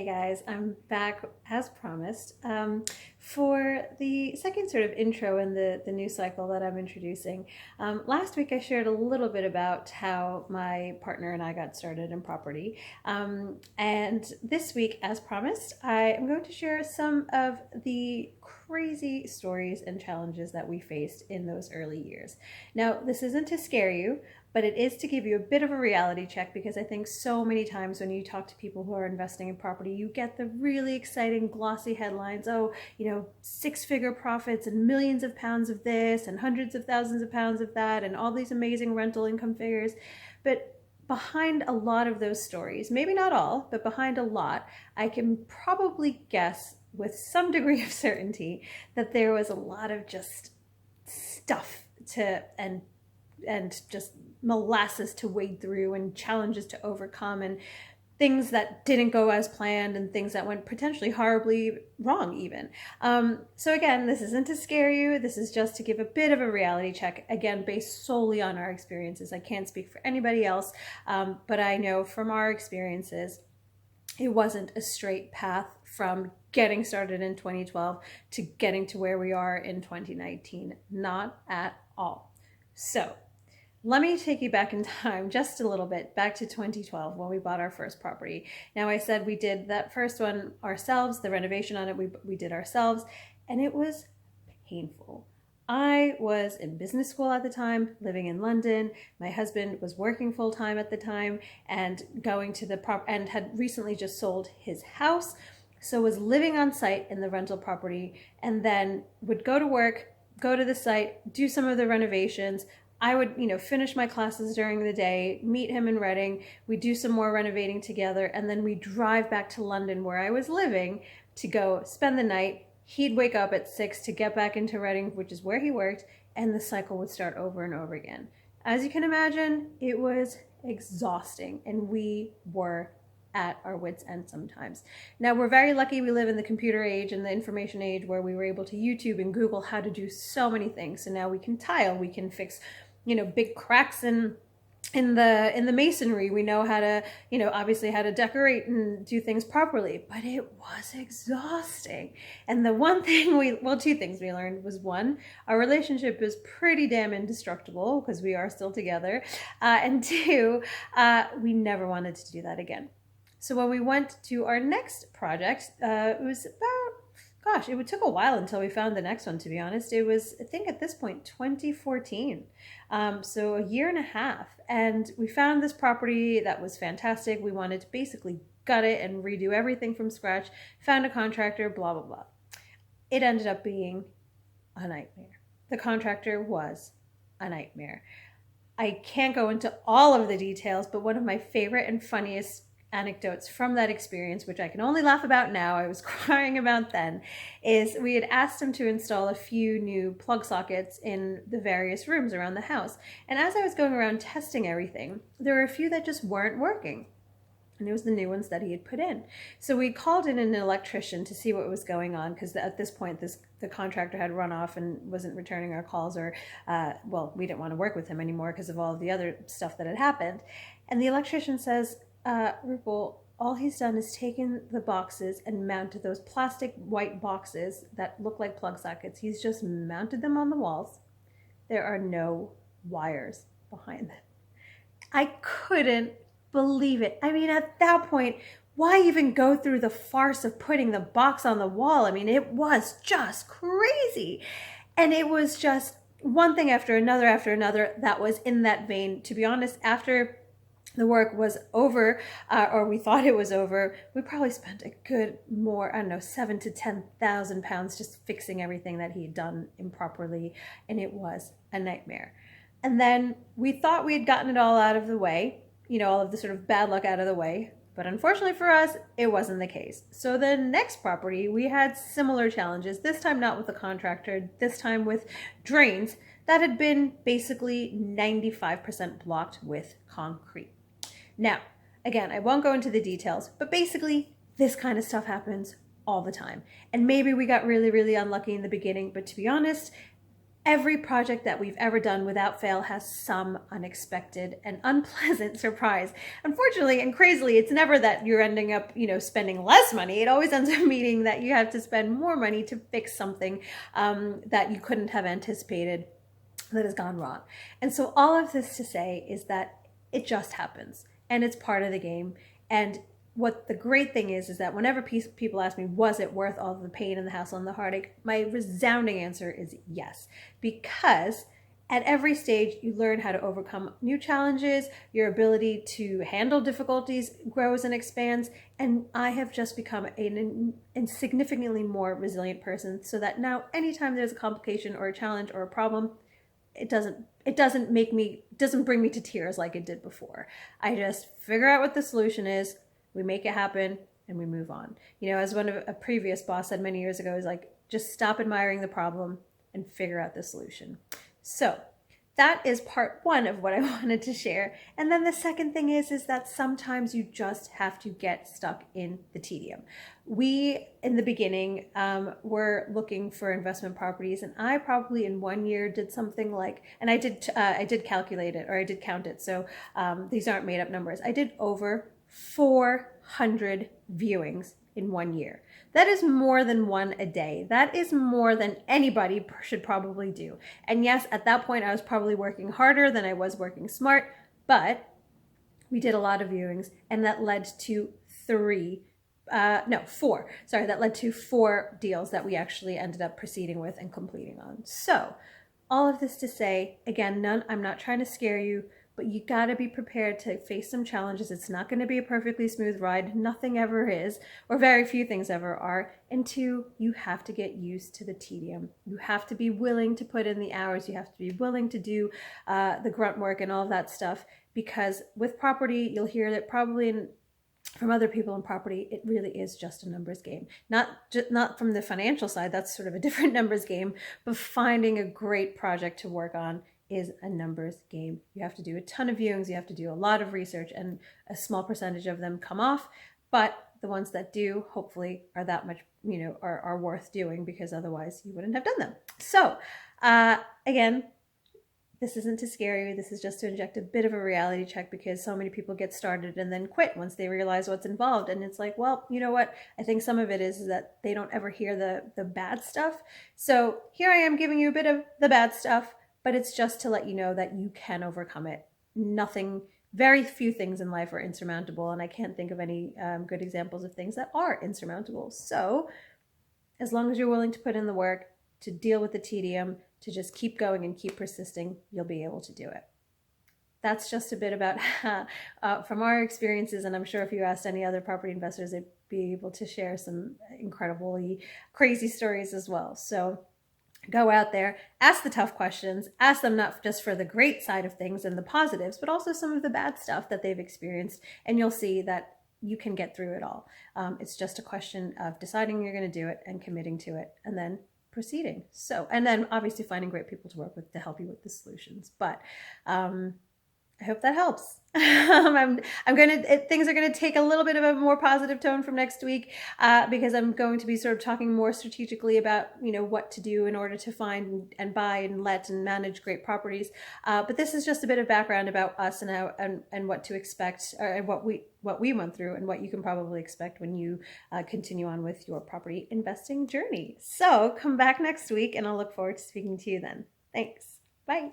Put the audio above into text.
guys, I'm back as promised for the second sort of intro in the new cycle that I'm introducing. Last week I shared a little bit about how my partner and I got started in property. And this week, as promised, I am going to share some of the crazy stories and challenges that we faced in those early years. Now, this isn't to scare you, but it is to give you a bit of a reality check, because I think so many times when you talk to people who are investing in property, you get the really exciting glossy headlines. Oh, six-figure profits and millions of pounds of this and hundreds of thousands of pounds of that and all these amazing rental income figures. But behind a lot of those stories, maybe not all, but behind a lot, I can probably guess with some degree of certainty that there was a lot of just stuff and just molasses to wade through and challenges to overcome and things that didn't go as planned and things that went potentially horribly wrong even. So again, this isn't to scare you. This is just to give a bit of a reality check, again, based solely on our experiences. I can't speak for anybody else, but I know from our experiences, it wasn't a straight path from getting started in 2012 to getting to where we are in 2019. Not at all. So let me take you back in time just a little bit, back to 2012 when we bought our first property. Now, I said we did that first one ourselves, the renovation on it we did ourselves, and it was painful. I was in business school at the time, living in London. My husband was working full time at the time and going to and had recently just sold his house, so was living on site in the rental property, and then would go to work, go to the site, do some of the renovations. I would, finish my classes during the day, meet him in Reading, we'd do some more renovating together, and then we'd drive back to London where I was living to go spend the night. He'd wake up at 6 to get back into Reading, which is where he worked, and the cycle would start over and over again. As you can imagine, it was exhausting, and we were at our wits' end sometimes. Now, we're very lucky we live in the computer age and the information age where we were able to YouTube and Google how to do so many things. So now we can tile, we can fix big cracks in the masonry. We know how to, obviously how to decorate and do things properly, but it was exhausting. And the one thing two things we learned was, one, our relationship is pretty damn indestructible because we are still together. And two, we never wanted to do that again. So when we went to our next project, it was it took a while until we found the next one, to be honest. It was, I think at this point, 2014. So a year and a half. And we found this property that was fantastic. We wanted to basically gut it and redo everything from scratch. Found a contractor, blah, blah, blah. It ended up being a nightmare. The contractor was a nightmare. I can't go into all of the details, but one of my favorite and funniest anecdotes from that experience, which I can only laugh about now, I was crying about then, is we had asked him to install a few new plug sockets in the various rooms around the house. And as I was going around testing everything, there were a few that just weren't working. And it was the new ones that he had put in. So we called in an electrician to see what was going on, because at this point, the contractor had run off and wasn't returning our calls, or, we didn't want to work with him anymore because of all of the other stuff that had happened. And the electrician says, Rupal, all he's done is taken the boxes and mounted those plastic white boxes that look like plug sockets. He's just mounted them on the walls. There are no wires behind them. I couldn't believe it. I mean, at that point, why even go through the farce of putting the box on the wall? I mean, it was just crazy. And it was just one thing after another that was in that vein. To be honest, after the work was over, or we thought it was over, we probably spent a good more, $7,000 to £10,000 just fixing everything that he'd done improperly, and it was a nightmare. And then we thought we had gotten it all out of the way, all of the sort of bad luck out of the way, but unfortunately for us, it wasn't the case. So the next property, we had similar challenges, this time not with the contractor, this time with drains that had been basically 95% blocked with concrete. Now, again, I won't go into the details, but basically this kind of stuff happens all the time. And maybe we got really, really unlucky in the beginning, but to be honest, every project that we've ever done without fail has some unexpected and unpleasant surprise. Unfortunately and crazily, it's never that you're ending up, spending less money. It always ends up meaning that you have to spend more money to fix something that you couldn't have anticipated that has gone wrong. And so all of this to say is that it just happens and it's part of the game. And what the great thing is that whenever people ask me, was it worth all the pain and the hassle and the heartache? My resounding answer is yes, because at every stage, you learn how to overcome new challenges, your ability to handle difficulties grows and expands, and I have just become a significantly more resilient person, so that now anytime there's a complication or a challenge or a problem, it doesn't bring me to tears like it did before. I just figure out what the solution is, we make it happen, and we move on. As a previous boss said many years ago, is like, just stop admiring the problem and figure out the solution. So that is part one of what I wanted to share. And then the second thing is that sometimes you just have to get stuck in the tedium. We, in the beginning, were looking for investment properties, and I probably in 1 year did something like, and I did calculate it, or I did count it, so these aren't made up numbers. I did over 400 viewings in 1 year. That is more than one a day. That is more than anybody should probably do. And yes, at that point, I was probably working harder than I was working smart, but we did a lot of viewings, and that led to four. Sorry, that led to 4 deals that we actually ended up proceeding with and completing on. So all of this to say, again, I'm not trying to scare you, but you got to be prepared to face some challenges. It's not going to be a perfectly smooth ride. Nothing ever is, or very few things ever are. And 2, you have to get used to the tedium. You have to be willing to put in the hours. You have to be willing to do the grunt work and all of that stuff, because with property, you'll hear that probably from other people in property, it really is just a numbers game. Not from the financial side, that's sort of a different numbers game, but finding a great project to work on is a numbers game. You have to do a ton of viewings, you have to do a lot of research, and a small percentage of them come off, but the ones that do, hopefully, are that much, are worth doing, because otherwise you wouldn't have done them. So, again, this isn't to scare you. This is just to inject a bit of a reality check, because so many people get started and then quit once they realize what's involved. And it's like, well, you know what? I think some of it is that they don't ever hear the bad stuff. So here I am giving you a bit of the bad stuff, but it's just to let you know that you can overcome it. Very few things in life are insurmountable, and I can't think of any good examples of things that are insurmountable. So as long as you're willing to put in the work, to deal with the tedium, to just keep going and keep persisting, you'll be able to do it. That's just a bit about from our experiences, and I'm sure if you asked any other property investors, they'd be able to share some incredibly crazy stories as well. So go out there, ask the tough questions, ask them not just for the great side of things and the positives, but also some of the bad stuff that they've experienced, and you'll see that you can get through it all. It's just a question of deciding you're going to do it and committing to it, and then proceeding. So, and then obviously finding great people to work with to help you with the solutions. But I hope that helps. Things are gonna take a little bit of a more positive tone from next week, because I'm going to be sort of talking more strategically about what to do in order to find and buy and let and manage great properties. But this is just a bit of background about us and how and what to expect, or what we went through, and what you can probably expect when you continue on with your property investing journey. So come back next week, and I'll look forward to speaking to you then. Thanks. Bye.